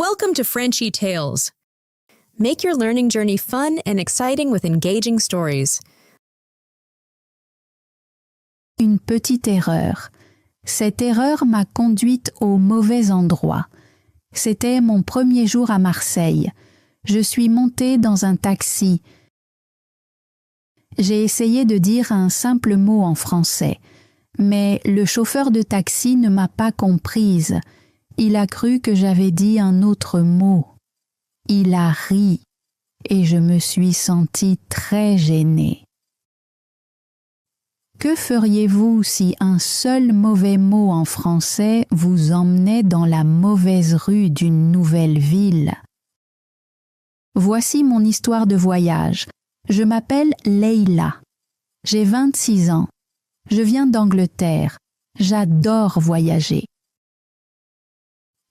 Welcome to Frenchy Tales. Make your learning journey fun and exciting with engaging stories. Une petite erreur. Cette erreur m'a conduite au mauvais endroit. C'était mon premier jour à Marseille. Je suis montée dans un taxi. J'ai essayé de dire un simple mot en français, mais le chauffeur de taxi ne m'a pas comprise. Il a cru que j'avais dit un autre mot. Il a ri et je me suis sentie très gênée. Que feriez-vous si un seul mauvais mot en français vous emmenait dans la mauvaise rue d'une nouvelle ville? Voici mon histoire de voyage. Je m'appelle Leila. J'ai 26 ans. Je viens d'Angleterre. J'adore voyager.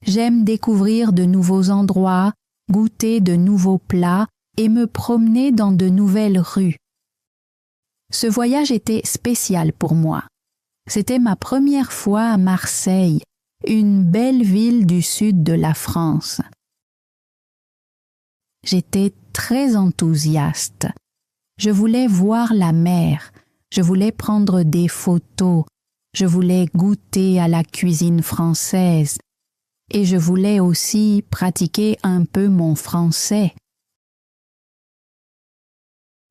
J'aime découvrir de nouveaux endroits, goûter de nouveaux plats et me promener dans de nouvelles rues. Ce voyage était spécial pour moi. C'était ma première fois à Marseille, une belle ville du sud de la France. J'étais très enthousiaste. Je voulais voir la mer, je voulais prendre des photos, je voulais goûter à la cuisine française et je voulais aussi pratiquer un peu mon français.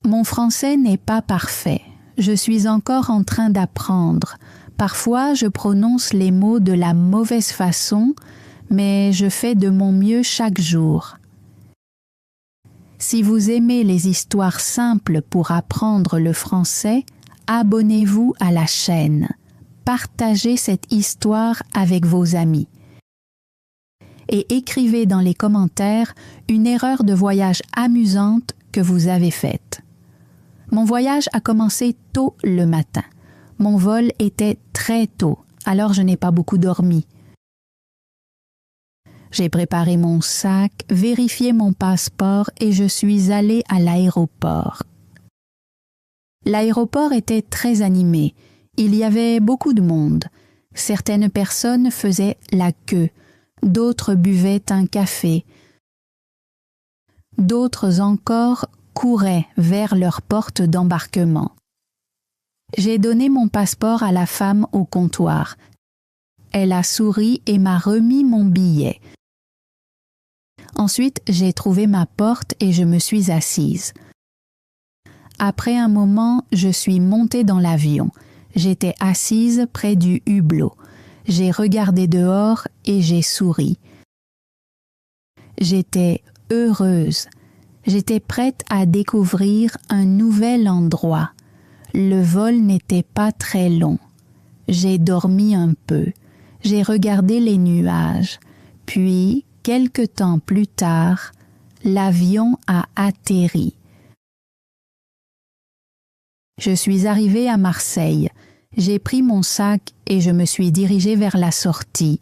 Mon français n'est pas parfait. Je suis encore en train d'apprendre. Parfois, je prononce les mots de la mauvaise façon, mais je fais de mon mieux chaque jour. Si vous aimez les histoires simples pour apprendre le français, abonnez-vous à la chaîne. Partagez cette histoire avec vos amis. Et écrivez dans les commentaires une erreur de voyage amusante que vous avez faite. Mon voyage a commencé tôt le matin. Mon vol était très tôt, alors je n'ai pas beaucoup dormi. J'ai préparé mon sac, vérifié mon passeport et je suis allée à l'aéroport. L'aéroport était très animé. Il y avait beaucoup de monde. Certaines personnes faisaient la queue, d'autres buvaient un café, d'autres encore couraient vers leur porte d'embarquement. J'ai donné mon passeport à la femme au comptoir. Elle a souri et m'a remis mon billet. Ensuite, j'ai trouvé ma porte et je me suis assise. Après un moment, je suis montée dans l'avion. J'étais assise près du hublot. J'ai regardé dehors et j'ai souri. J'étais heureuse. J'étais prête à découvrir un nouvel endroit. Le vol n'était pas très long. J'ai dormi un peu. J'ai regardé les nuages. Puis, quelque temps plus tard, l'avion a atterri. Je suis arrivée à Marseille. J'ai pris mon sac et je me suis dirigée vers la sortie.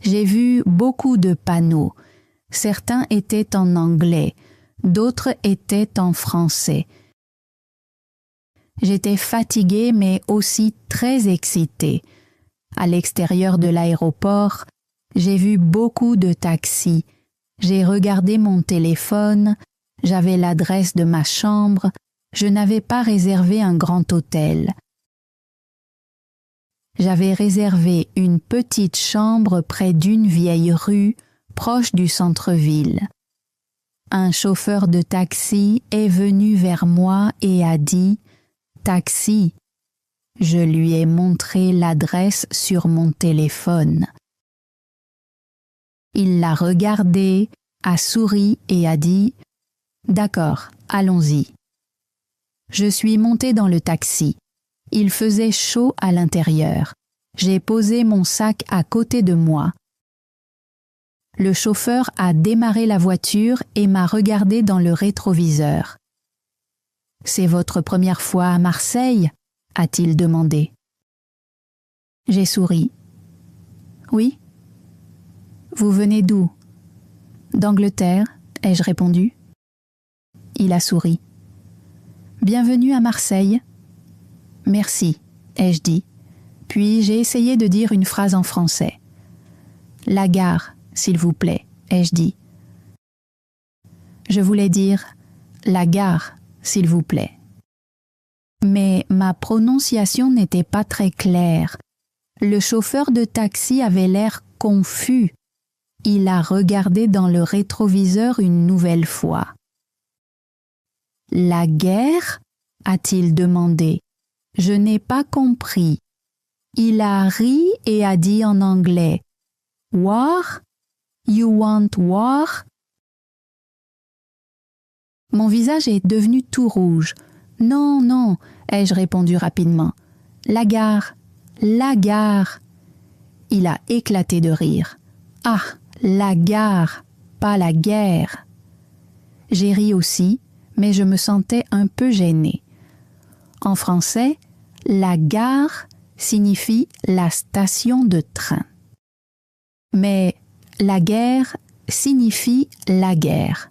J'ai vu beaucoup de panneaux. Certains étaient en anglais, d'autres étaient en français. J'étais fatiguée mais aussi très excitée. À l'extérieur de l'aéroport, j'ai vu beaucoup de taxis. J'ai regardé mon téléphone, j'avais l'adresse de ma chambre, je n'avais pas réservé un grand hôtel. J'avais réservé une petite chambre près d'une vieille rue, proche du centre-ville. Un chauffeur de taxi est venu vers moi et a dit « Taxi ». Je lui ai montré l'adresse sur mon téléphone. Il l'a regardé, a souri et a dit « D'accord, allons-y ». Je suis montée dans le taxi. Il faisait chaud à l'intérieur. J'ai posé mon sac à côté de moi. Le chauffeur a démarré la voiture et m'a regardé dans le rétroviseur. « C'est votre première fois à Marseille ?» a-t-il demandé. J'ai souri. « Oui. »« Vous venez d'où ?»« D'Angleterre, » ai-je répondu. Il a souri. « Bienvenue à Marseille. »« Merci, » ai-je dit. Puis j'ai essayé de dire une phrase en français. « La gare, s'il vous plaît, » ai-je dit. Je voulais dire la gare, s'il vous plaît. Mais ma prononciation n'était pas très claire. Le chauffeur de taxi avait l'air confus. Il a regardé dans le rétroviseur une nouvelle fois. « La guerre ?» a-t-il demandé. Je n'ai pas compris. Il a ri et a dit en anglais « War? You want war? » Mon visage est devenu tout rouge. « Non, non » ai-je répondu rapidement. « La gare, la gare !» Il a éclaté de rire. « Ah, la gare, pas la guerre !» J'ai ri aussi, mais je me sentais un peu gênée. En français, la gare signifie la station de train. Mais la guerre signifie la guerre.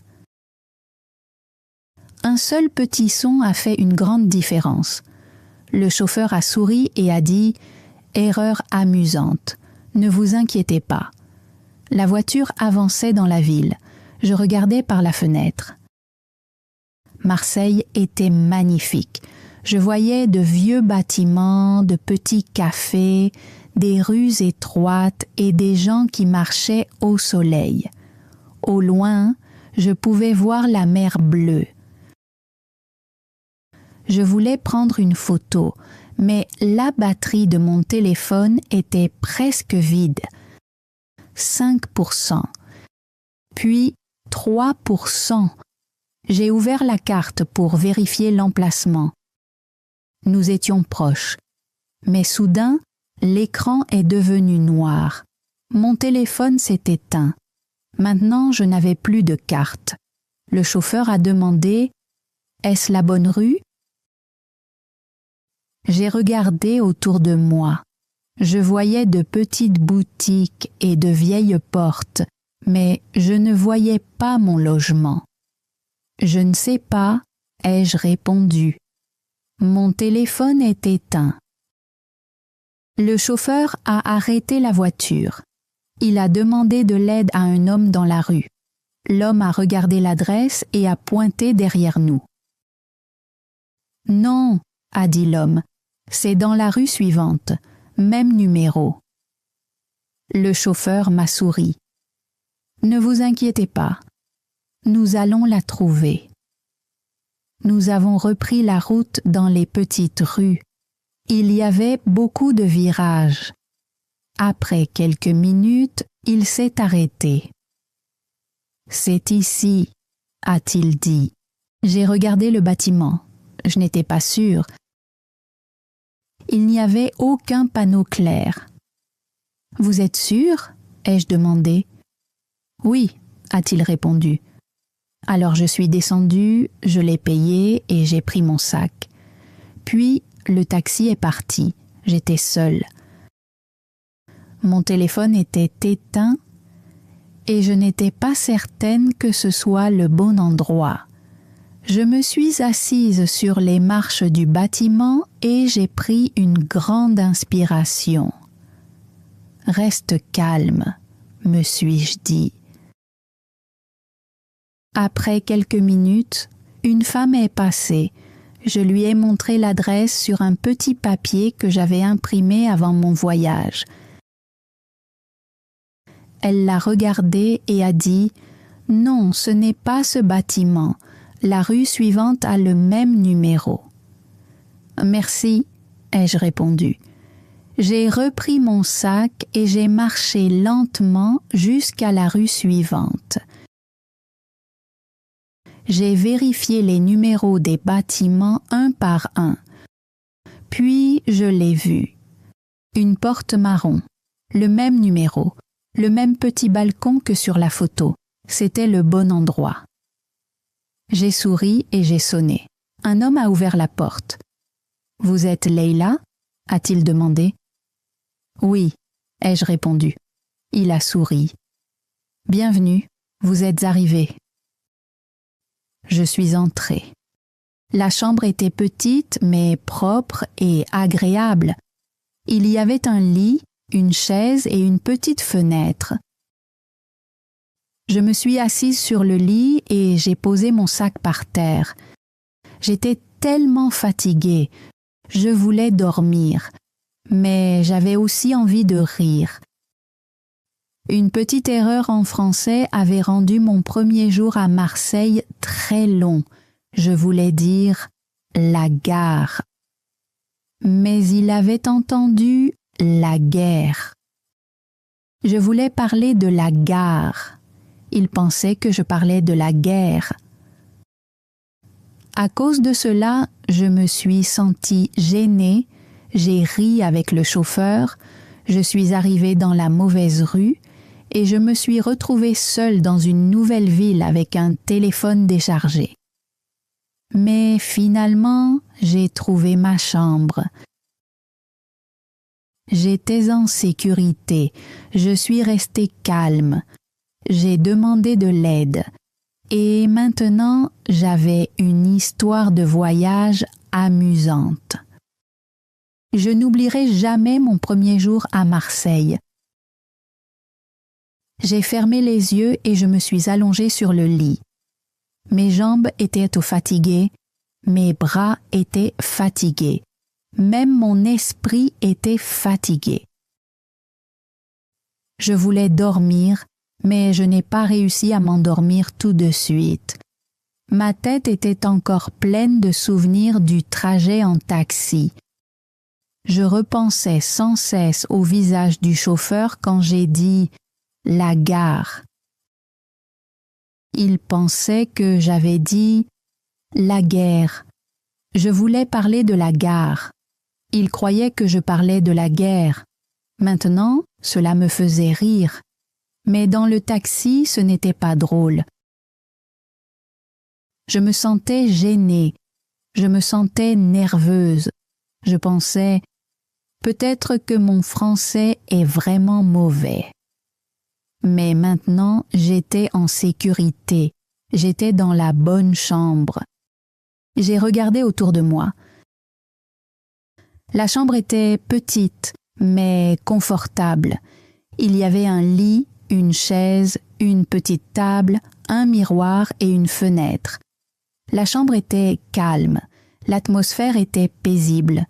Un seul petit son a fait une grande différence. Le chauffeur a souri et a dit « Erreur amusante, ne vous inquiétez pas ». La voiture avançait dans la ville. Je regardais par la fenêtre. Marseille était magnifique. Je voyais de vieux bâtiments, de petits cafés, des rues étroites et des gens qui marchaient au soleil. Au loin, je pouvais voir la mer bleue. Je voulais prendre une photo, mais la batterie de mon téléphone était presque vide. 5%, puis 3%. J'ai ouvert la carte pour vérifier l'emplacement. Nous étions proches, mais soudain, l'écran est devenu noir. Mon téléphone s'est éteint. Maintenant, je n'avais plus de carte. Le chauffeur a demandé « Est-ce la bonne rue ?» J'ai regardé autour de moi. Je voyais de petites boutiques et de vieilles portes, mais je ne voyais pas mon logement. « Je ne sais pas » ai-je répondu. Mon téléphone est éteint. Le chauffeur a arrêté la voiture. Il a demandé de l'aide à un homme dans la rue. L'homme a regardé l'adresse et a pointé derrière nous. « Non » a dit l'homme. « C'est dans la rue suivante, même numéro. » Le chauffeur m'a souri. « Ne vous inquiétez pas, nous allons la trouver. » Nous avons repris la route dans les petites rues. Il y avait beaucoup de virages. Après quelques minutes, il s'est arrêté. « C'est ici » a-t-il dit. J'ai regardé le bâtiment. Je n'étais pas sûre. Il n'y avait aucun panneau clair. « Vous êtes sûr ?» ai-je demandé. « Oui » a-t-il répondu. Alors je suis descendue, je l'ai payé et j'ai pris mon sac. Puis le taxi est parti. J'étais seule. Mon téléphone était éteint et je n'étais pas certaine que ce soit le bon endroit. Je me suis assise sur les marches du bâtiment et j'ai pris une grande inspiration. « Reste calme », me suis-je dit. Après quelques minutes, une femme est passée. Je lui ai montré l'adresse sur un petit papier que j'avais imprimé avant mon voyage. Elle l'a regardé et a dit « Non, ce n'est pas ce bâtiment. La rue suivante a le même numéro. » « Merci » ai-je répondu. J'ai repris mon sac et j'ai marché lentement jusqu'à la rue suivante. J'ai vérifié les numéros des bâtiments un par un. Puis je l'ai vu. Une porte marron, le même numéro, le même petit balcon que sur la photo. C'était le bon endroit. J'ai souri et j'ai sonné. Un homme a ouvert la porte. « Vous êtes Leila ?» a-t-il demandé. « Oui » ai-je répondu. Il a souri. « Bienvenue, vous êtes arrivée. » Je suis entrée. La chambre était petite mais propre et agréable. Il y avait un lit, une chaise et une petite fenêtre. Je me suis assise sur le lit et j'ai posé mon sac par terre. J'étais tellement fatiguée. Je voulais dormir, mais j'avais aussi envie de rire. Une petite erreur en français avait rendu mon premier jour à Marseille très long. Je voulais dire la gare. Mais il avait entendu la guerre. Je voulais parler de la gare. Il pensait que je parlais de la guerre. À cause de cela, je me suis sentie gênée, j'ai ri avec le chauffeur, je suis arrivée dans la mauvaise rue et je me suis retrouvée seule dans une nouvelle ville avec un téléphone déchargé. Mais finalement, j'ai trouvé ma chambre. J'étais en sécurité, je suis restée calme, j'ai demandé de l'aide et maintenant j'avais une histoire de voyage amusante. Je n'oublierai jamais mon premier jour à Marseille. J'ai fermé les yeux et je me suis allongée sur le lit. Mes jambes étaient fatiguées, mes bras étaient fatigués. Même mon esprit était fatigué. Je voulais dormir, mais je n'ai pas réussi à m'endormir tout de suite. Ma tête était encore pleine de souvenirs du trajet en taxi. Je repensais sans cesse au visage du chauffeur quand j'ai dit « la gare ». Il pensait que j'avais dit « la guerre ». Je voulais parler de la gare. Il croyait que je parlais de la guerre. Maintenant, cela me faisait rire. Mais dans le taxi, ce n'était pas drôle. Je me sentais gênée. Je me sentais nerveuse. Je pensais, peut-être que mon français est vraiment mauvais. Mais maintenant, j'étais en sécurité. J'étais dans la bonne chambre. J'ai regardé autour de moi. La chambre était petite, mais confortable. Il y avait un lit, une chaise, une petite table, un miroir et une fenêtre. La chambre était calme, l'atmosphère était paisible.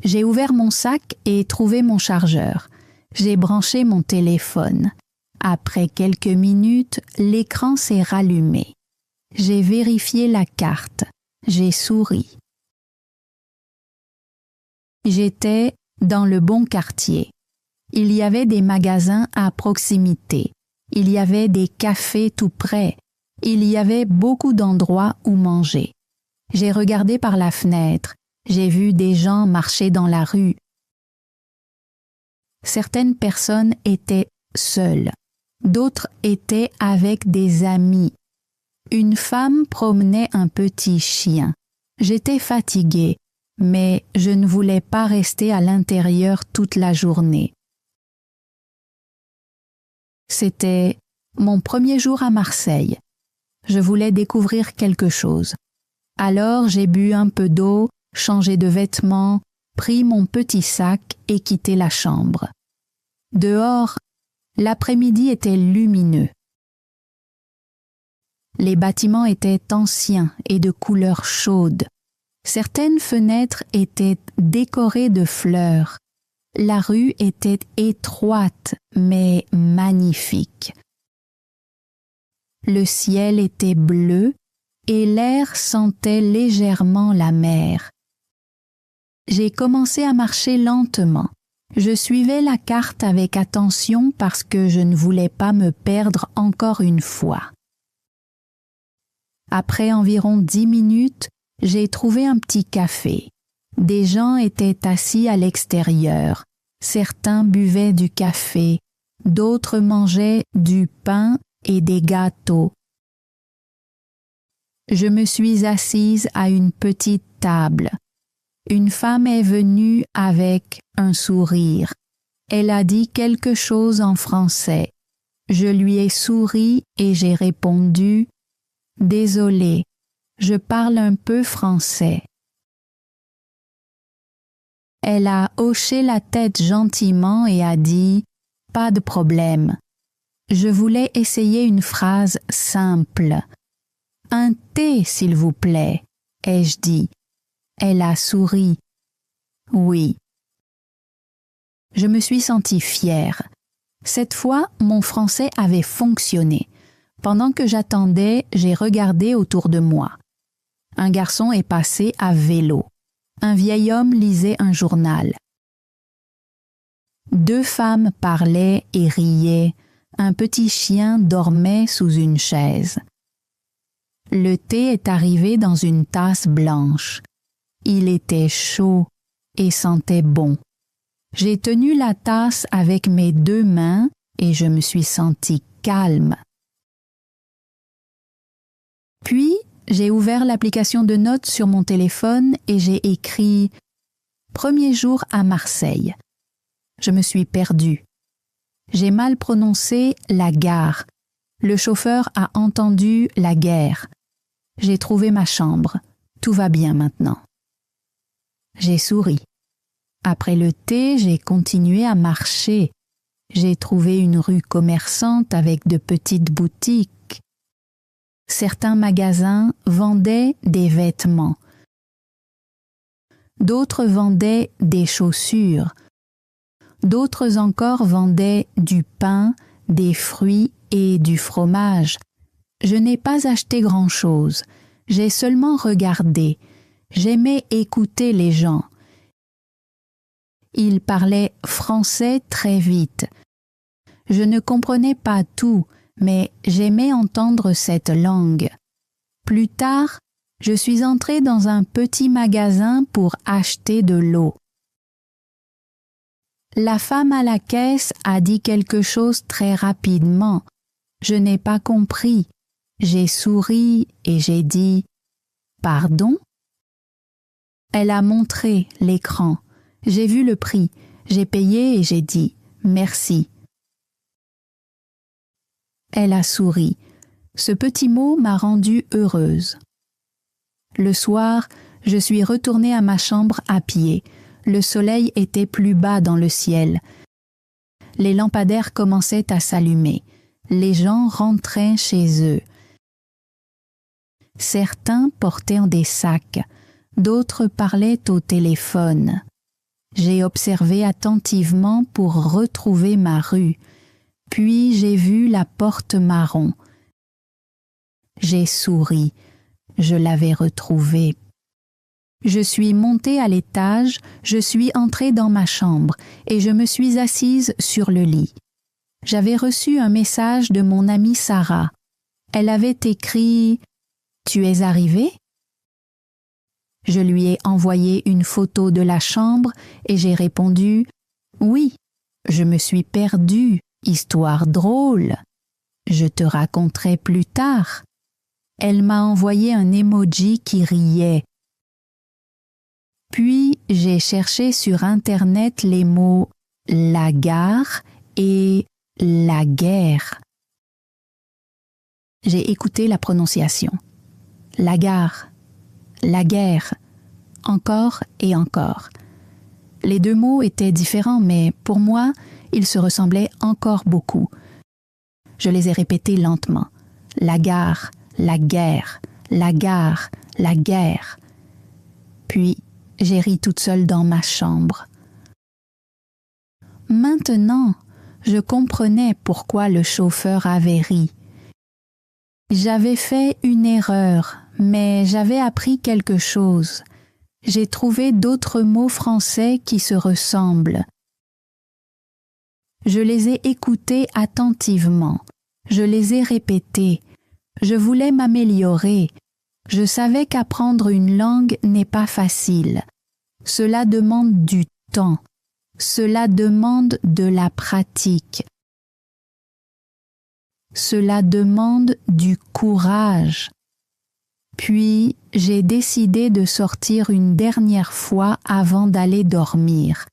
J'ai ouvert mon sac et trouvé mon chargeur. J'ai branché mon téléphone. Après quelques minutes, l'écran s'est rallumé. J'ai vérifié la carte. J'ai souri. J'étais dans le bon quartier. Il y avait des magasins à proximité. Il y avait des cafés tout près. Il y avait beaucoup d'endroits où manger. J'ai regardé par la fenêtre. J'ai vu des gens marcher dans la rue. Certaines personnes étaient seules. D'autres étaient avec des amis. Une femme promenait un petit chien. J'étais fatiguée, mais je ne voulais pas rester à l'intérieur toute la journée. C'était mon premier jour à Marseille. Je voulais découvrir quelque chose. Alors j'ai bu un peu d'eau, changé de vêtements, pris mon petit sac et quitté la chambre. Dehors, l'après-midi était lumineux. Les bâtiments étaient anciens et de couleur chaude. Certaines fenêtres étaient décorées de fleurs. La rue était étroite mais magnifique. Le ciel était bleu et l'air sentait légèrement la mer. J'ai commencé à marcher lentement. Je suivais la carte avec attention parce que je ne voulais pas me perdre encore une fois. Après environ 10 minutes, j'ai trouvé un petit café. Des gens étaient assis à l'extérieur. Certains buvaient du café, d'autres mangeaient du pain et des gâteaux. Je me suis assise à une petite table. Une femme est venue avec un sourire. Elle a dit quelque chose en français. Je lui ai souri et j'ai répondu « Désolée, je parle un peu français ». Elle a hoché la tête gentiment et a dit « Pas de problème ». je voulais essayer une phrase simple. « Un thé, s'il vous plaît », ai-je dit. Elle a souri. « Oui. » Je me suis sentie fière. Cette fois, mon français avait fonctionné. Pendant que j'attendais, j'ai regardé autour de moi. Un garçon est passé à vélo. Un vieil homme lisait un journal. 2 femmes parlaient et riaient. Un petit chien dormait sous une chaise. Le thé est arrivé dans une tasse blanche. Il était chaud et sentait bon. J'ai tenu la tasse avec mes 2 mains et je me suis sentie calme. Puis, j'ai ouvert l'application de notes sur mon téléphone et j'ai écrit « Premier jour à Marseille ». Je me suis perdue. J'ai mal prononcé la gare. Le chauffeur a entendu la guerre. J'ai trouvé ma chambre. Tout va bien maintenant. J'ai souri. Après le thé, j'ai continué à marcher. J'ai trouvé une rue commerçante avec de petites boutiques. Certains magasins vendaient des vêtements. D'autres vendaient des chaussures. D'autres encore vendaient du pain, des fruits et du fromage. Je n'ai pas acheté grand-chose. J'ai seulement regardé. J'aimais écouter les gens. Ils parlaient français très vite. Je ne comprenais pas tout, mais j'aimais entendre cette langue. Plus tard, je suis entrée dans un petit magasin pour acheter de l'eau. La femme à la caisse a dit quelque chose très rapidement. Je n'ai pas compris. J'ai souri et j'ai dit « Pardon ?» Elle a montré l'écran. J'ai vu le prix. J'ai payé et j'ai dit « Merci ». Elle a souri. Ce petit mot m'a rendue heureuse. Le soir, je suis retournée à ma chambre à pied. Le soleil était plus bas dans le ciel. Les lampadaires commençaient à s'allumer. Les gens rentraient chez eux. Certains portaient des sacs, d'autres parlaient au téléphone. J'ai observé attentivement pour retrouver ma rue, puis j'ai vu la porte marron. J'ai souri, je l'avais retrouvée. Je suis montée à l'étage, je suis entrée dans ma chambre et je me suis assise sur le lit. J'avais reçu un message de mon amie Sarah. Elle avait écrit « Tu es arrivée ?» Je lui ai envoyé une photo de la chambre et j'ai répondu « Oui, je me suis perdue, histoire drôle. Je te raconterai plus tard. » Elle m'a envoyé un emoji qui riait. Puis j'ai cherché sur Internet les mots « la gare » et « la guerre ». J'ai écouté la prononciation. La gare, la guerre, encore et encore. Les 2 mots étaient différents, mais pour moi, ils se ressemblaient encore beaucoup. Je les ai répétés lentement. La gare, la guerre, la gare, la guerre. Puis, j'ai ri toute seule dans ma chambre. Maintenant, je comprenais pourquoi le chauffeur avait ri. J'avais fait une erreur, mais j'avais appris quelque chose. J'ai trouvé d'autres mots français qui se ressemblent. Je les ai écoutés attentivement. Je les ai répétés. Je voulais m'améliorer. Je savais qu'apprendre une langue n'est pas facile. Cela demande du temps. Cela demande de la pratique. Cela demande du courage. Puis, j'ai décidé de sortir une dernière fois avant d'aller dormir.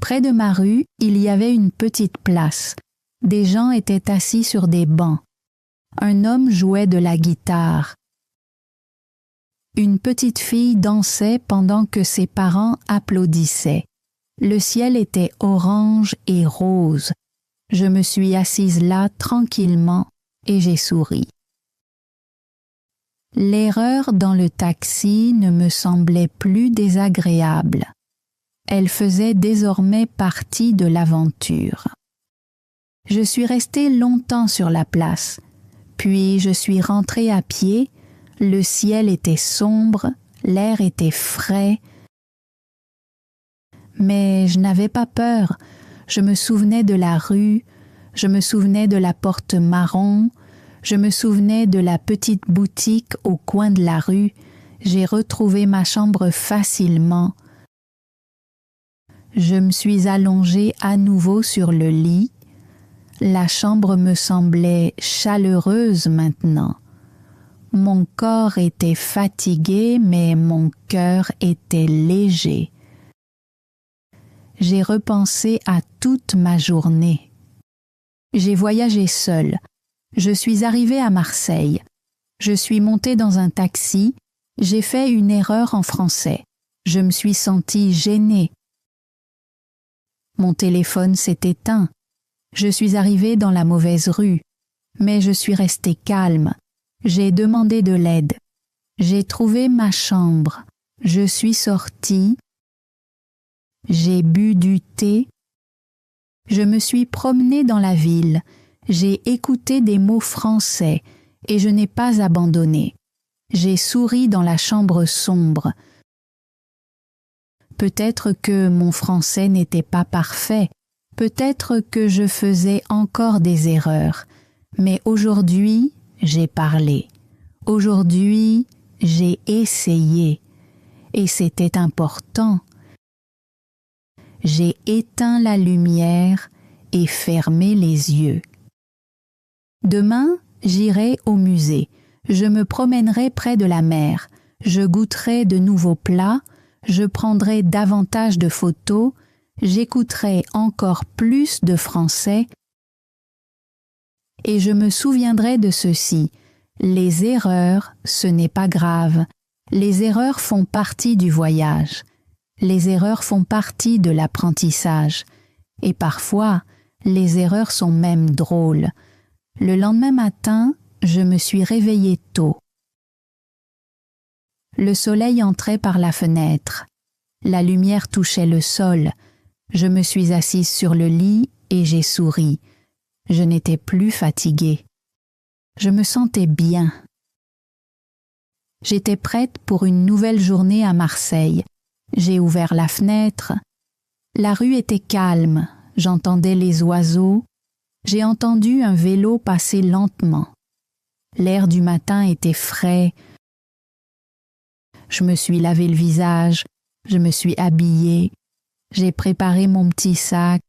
Près de ma rue, il y avait une petite place. Des gens étaient assis sur des bancs. Un homme jouait de la guitare. Une petite fille dansait pendant que ses parents applaudissaient. Le ciel était orange et rose. Je me suis assise là tranquillement et j'ai souri. L'erreur dans le taxi ne me semblait plus désagréable. Elle faisait désormais partie de l'aventure. Je suis restée longtemps sur la place, puis je suis rentrée à pied, le ciel était sombre, l'air était frais. Mais je n'avais pas peur, je me souvenais de la rue, je me souvenais de la porte marron, je me souvenais de la petite boutique au coin de la rue, j'ai retrouvé ma chambre facilement. Je me suis allongée à nouveau sur le lit. La chambre me semblait chaleureuse maintenant. Mon corps était fatigué, mais mon cœur était léger. J'ai repensé à toute ma journée. J'ai voyagé seule. Je suis arrivée à Marseille. Je suis montée dans un taxi. J'ai fait une erreur en français. Je me suis sentie gênée. Mon téléphone s'est éteint. Je suis arrivée dans la mauvaise rue. Mais je suis restée calme. J'ai demandé de l'aide. J'ai trouvé ma chambre. Je suis sortie. J'ai bu du thé. Je me suis promenée dans la ville. J'ai écouté des mots français et je n'ai pas abandonné. J'ai souri dans la chambre sombre. Peut-être que mon français n'était pas parfait, peut-être que je faisais encore des erreurs, mais aujourd'hui, j'ai parlé. Aujourd'hui, j'ai essayé. Et c'était important. J'ai éteint la lumière et fermé les yeux. Demain, j'irai au musée. Je me promènerai près de la mer. Je goûterai de nouveaux plats. Je prendrai davantage de photos. J'écouterai encore plus de français. Et je me souviendrai de ceci. Les erreurs, ce n'est pas grave. Les erreurs font partie du voyage. Les erreurs font partie de l'apprentissage. Et parfois, les erreurs sont même drôles. Le lendemain matin, je me suis réveillée tôt. Le soleil entrait par la fenêtre. La lumière touchait le sol. Je me suis assise sur le lit et j'ai souri. Je n'étais plus fatiguée. Je me sentais bien. J'étais prête pour une nouvelle journée à Marseille. J'ai ouvert la fenêtre. La rue était calme. J'entendais les oiseaux. J'ai entendu un vélo passer lentement. L'air du matin était frais. Je me suis lavé le visage, je me suis habillée, j'ai préparé mon petit sac,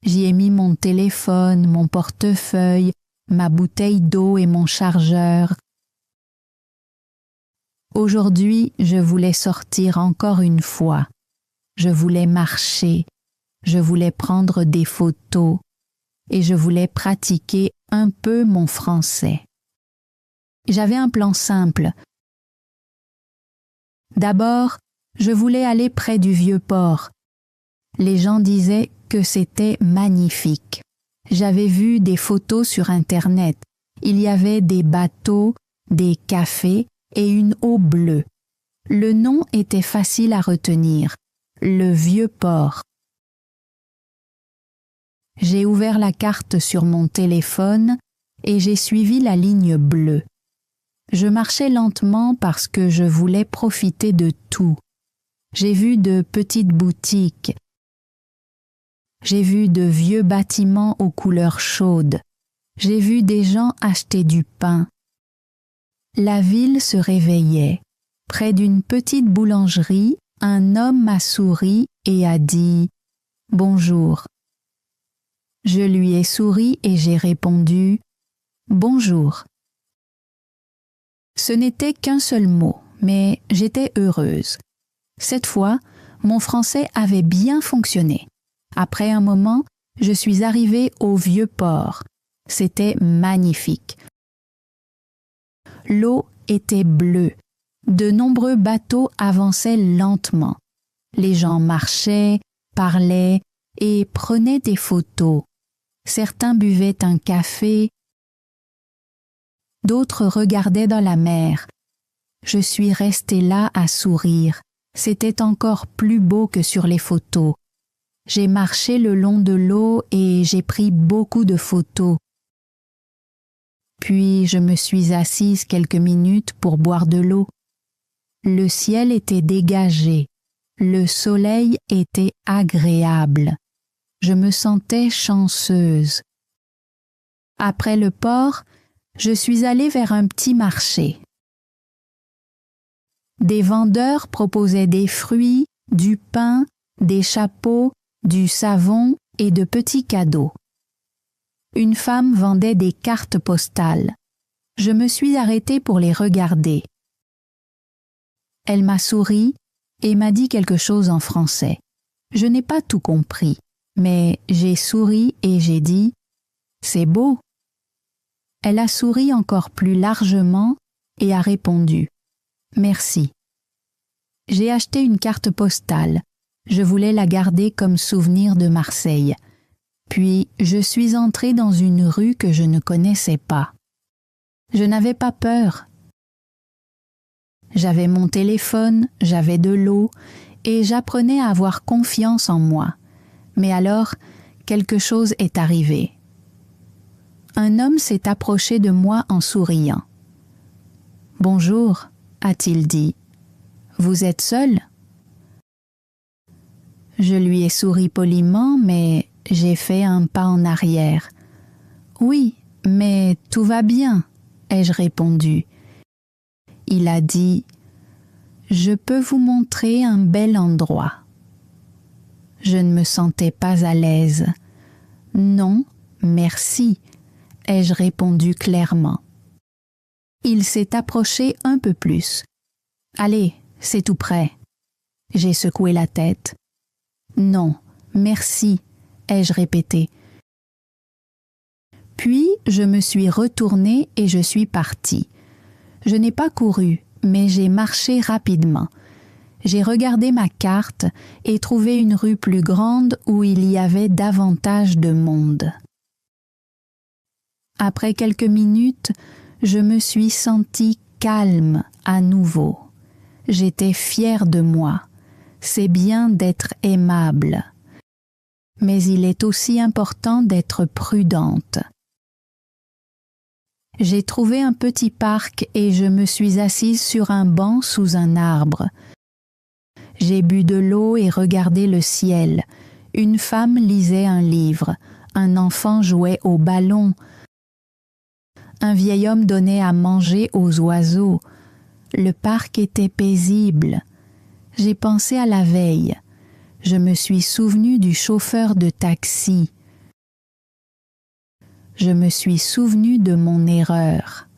j'y ai mis mon téléphone, mon portefeuille, ma bouteille d'eau et mon chargeur. Aujourd'hui, je voulais sortir encore une fois. Je voulais marcher, je voulais prendre des photos et je voulais pratiquer un peu mon français. J'avais un plan simple. D'abord, je voulais aller près du Vieux-Port. Les gens disaient que c'était magnifique. J'avais vu des photos sur Internet. Il y avait des bateaux, des cafés et une eau bleue. Le nom était facile à retenir. Le Vieux-Port. J'ai ouvert la carte sur mon téléphone et j'ai suivi la ligne bleue. Je marchais lentement parce que je voulais profiter de tout. J'ai vu de petites boutiques. J'ai vu de vieux bâtiments aux couleurs chaudes. J'ai vu des gens acheter du pain. La ville se réveillait. Près d'une petite boulangerie, un homme m'a souri et a dit « Bonjour ». Je lui ai souri et j'ai répondu « Bonjour ». Ce n'était qu'un seul mot, mais j'étais heureuse. Cette fois, mon français avait bien fonctionné. Après un moment, je suis arrivée au Vieux-Port. C'était magnifique. L'eau était bleue. De nombreux bateaux avançaient lentement. Les gens marchaient, parlaient et prenaient des photos. Certains buvaient un café, d'autres regardaient dans la mer. Je suis restée là à sourire. C'était encore plus beau que sur les photos. J'ai marché le long de l'eau et j'ai pris beaucoup de photos. Puis je me suis assise quelques minutes pour boire de l'eau. Le ciel était dégagé. Le soleil était agréable. Je me sentais chanceuse. Après le port, je suis allée vers un petit marché. Des vendeurs proposaient des fruits, du pain, des chapeaux, du savon et de petits cadeaux. Une femme vendait des cartes postales. Je me suis arrêtée pour les regarder. Elle m'a souri et m'a dit quelque chose en français. Je n'ai pas tout compris, mais j'ai souri et j'ai dit « C'est beau ». Elle a souri encore plus largement et a répondu « Merci ». J'ai acheté une carte postale. Je voulais la garder comme souvenir de Marseille. Puis je suis entrée dans une rue que je ne connaissais pas. Je n'avais pas peur. J'avais mon téléphone, j'avais de l'eau et j'apprenais à avoir confiance en moi. Mais alors, quelque chose est arrivé. Un homme s'est approché de moi en souriant. « Bonjour », a-t-il dit. « Vous êtes seul ?» Je lui ai souri poliment, mais j'ai fait un pas en arrière. « Oui, mais tout va bien », ai-je répondu. Il a dit « Je peux vous montrer un bel endroit ». Je ne me sentais pas à l'aise. « Non, merci », ai-je répondu clairement. Il s'est approché un peu plus. « Allez, c'est tout près ». J'ai secoué la tête. « Non, merci », ai-je répété. Puis je me suis retournée et je suis partie. Je n'ai pas couru, mais j'ai marché rapidement. J'ai regardé ma carte et trouvé une rue plus grande où il y avait davantage de monde. Après quelques minutes, je me suis sentie calme à nouveau. J'étais fière de moi. C'est bien d'être aimable. Mais il est aussi important d'être prudente. J'ai trouvé un petit parc et je me suis assise sur un banc sous un arbre. J'ai bu de l'eau et regardé le ciel. Une femme lisait un livre. Un enfant jouait au ballon. Un vieil homme donnait à manger aux oiseaux. Le parc était paisible. J'ai pensé à la veille. Je me suis souvenue du chauffeur de taxi. Je me suis souvenue de mon erreur.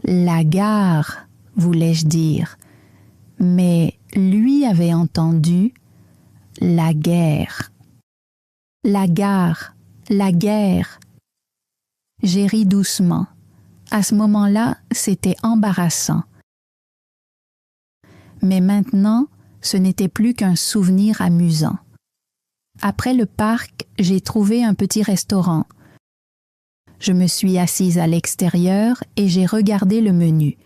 La gare, voulais-je dire. Mais lui avait entendu la guerre. La gare, la guerre. J'ai ri doucement. À ce moment-là, c'était embarrassant. Mais maintenant, ce n'était plus qu'un souvenir amusant. Après le parc, j'ai trouvé un petit restaurant. Je me suis assise à l'extérieur et j'ai regardé le menu.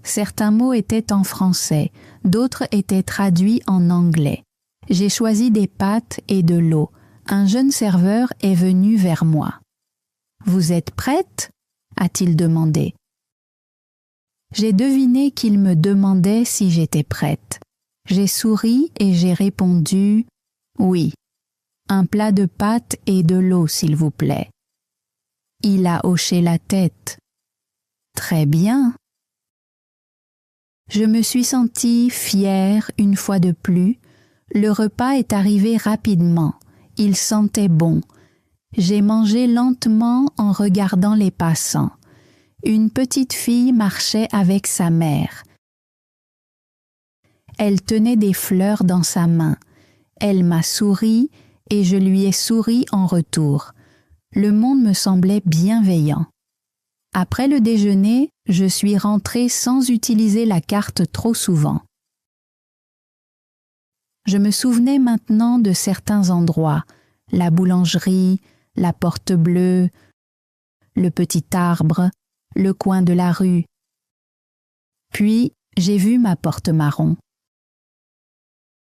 Certains mots étaient en français, d'autres étaient traduits en anglais. J'ai choisi des pâtes et de l'eau. Un jeune serveur est venu vers moi. « Vous êtes prête ?» a-t-il demandé. J'ai deviné qu'il me demandait si j'étais prête. J'ai souri et j'ai répondu « Oui, un plat de pâtes et de l'eau, s'il vous plaît. » Il a hoché la tête. « Très bien. » Je me suis sentie fière une fois de plus. Le repas est arrivé rapidement. Il sentait bon. J'ai mangé lentement en regardant les passants. Une petite fille marchait avec sa mère. Elle tenait des fleurs dans sa main. Elle m'a souri et je lui ai souri en retour. Le monde me semblait bienveillant. Après le déjeuner, je suis rentrée sans utiliser la carte trop souvent. Je me souvenais maintenant de certains endroits. la boulangerie, la porte bleue, le petit arbre, le coin de la rue. Puis, j'ai vu ma porte marron.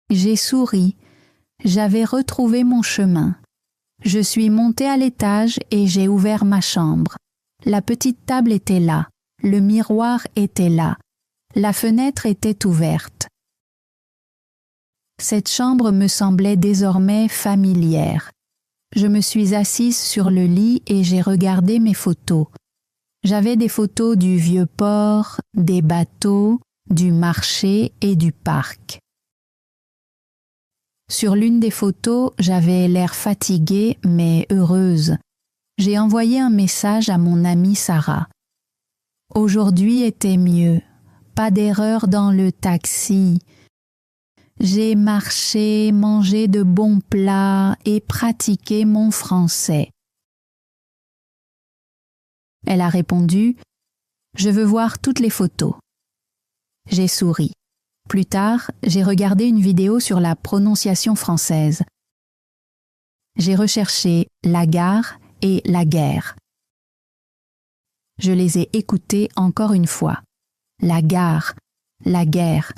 J'ai souri. J'avais retrouvé mon chemin. Je suis montée à l'étage et j'ai ouvert ma chambre. La petite table était là, le miroir était là, la fenêtre était ouverte. Cette chambre me semblait désormais familière. Je me suis assise sur le lit et j'ai regardé mes photos. J'avais des photos du vieux port, des bateaux, du marché et du parc. Sur l'une des photos, j'avais l'air fatiguée mais heureuse. J'ai envoyé un message à mon amie Sarah. Aujourd'hui était mieux. Pas d'erreur dans le taxi. J'ai marché, mangé de bons plats et pratiqué mon français. Elle a répondu « Je veux voir toutes les photos ». J'ai souri. Plus tard, j'ai regardé une vidéo sur la prononciation française. J'ai recherché la gare et la guerre. Je les ai écoutées encore une fois. La gare, la guerre.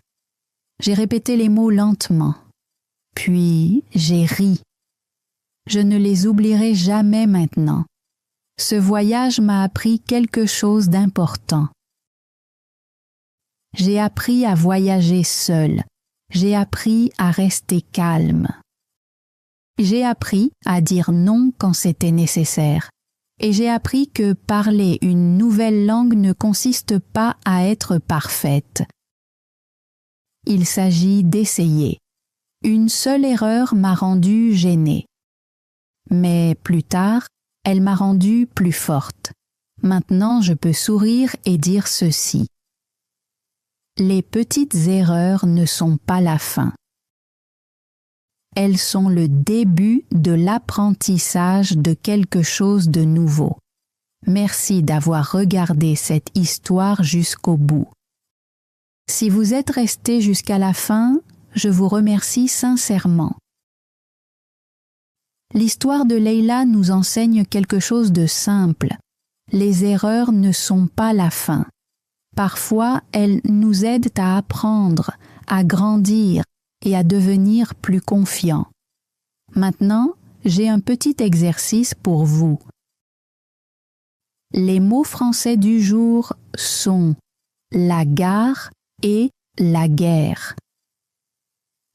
J'ai répété les mots lentement. Puis j'ai ri. Je ne les oublierai jamais maintenant. Ce voyage m'a appris quelque chose d'important. J'ai appris à voyager seule. J'ai appris à rester calme. J'ai appris à dire non quand c'était nécessaire. Et j'ai appris que parler une nouvelle langue ne consiste pas à être parfaite. Il s'agit d'essayer. Une seule erreur m'a rendue gênée. Mais plus tard, elle m'a rendue plus forte. Maintenant, je peux sourire et dire ceci. Les petites erreurs ne sont pas la fin. Elles sont le début de l'apprentissage de quelque chose de nouveau. Merci d'avoir regardé cette histoire jusqu'au bout. Si vous êtes resté jusqu'à la fin, je vous remercie sincèrement. L'histoire de Leila nous enseigne quelque chose de simple. Les erreurs ne sont pas la fin. Parfois, elles nous aident à apprendre, à grandir et à devenir plus confiants. Maintenant, j'ai un petit exercice pour vous. Les mots français du jour sont la gare et la guerre.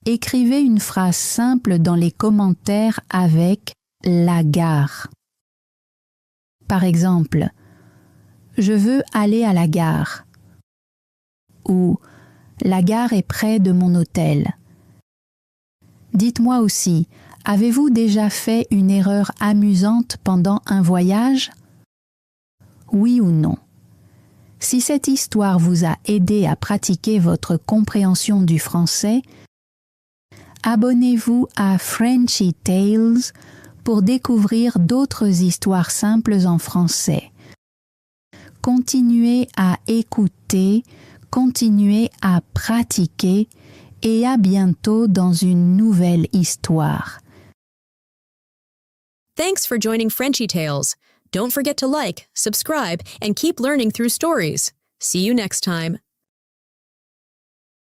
Écrivez une phrase simple dans les commentaires avec la gare. Par exemple, je veux aller à la gare. Ou la gare est près de mon hôtel. Dites-moi aussi, avez-vous déjà fait une erreur amusante pendant un voyage? Oui ou non? Si cette histoire vous a aidé à pratiquer votre compréhension du français, abonnez-vous à Frenchy Tales pour découvrir d'autres histoires simples en français. Continuez à écouter, continuez à pratiquer et à bientôt dans une nouvelle histoire. Thanks for joining Frenchy Tales. Don't forget to like, subscribe, and keep learning through stories. See you next time.